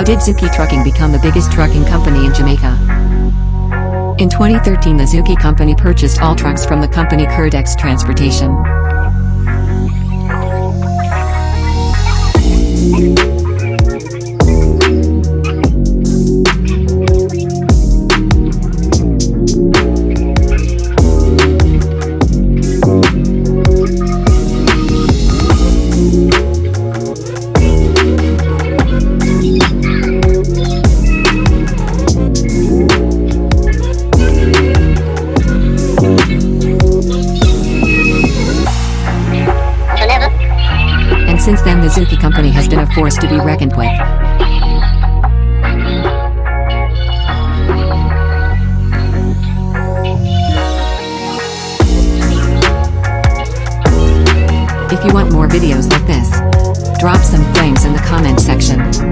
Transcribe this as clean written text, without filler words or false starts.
How did Zoukie Trucking become the biggest trucking company in Jamaica? In 2013, the Zoukie company purchased all trucks from the company Kurdex Transportation. And since then the Zoukie company has been a force to be reckoned with. If you want more videos like this, drop some flames in the comment section.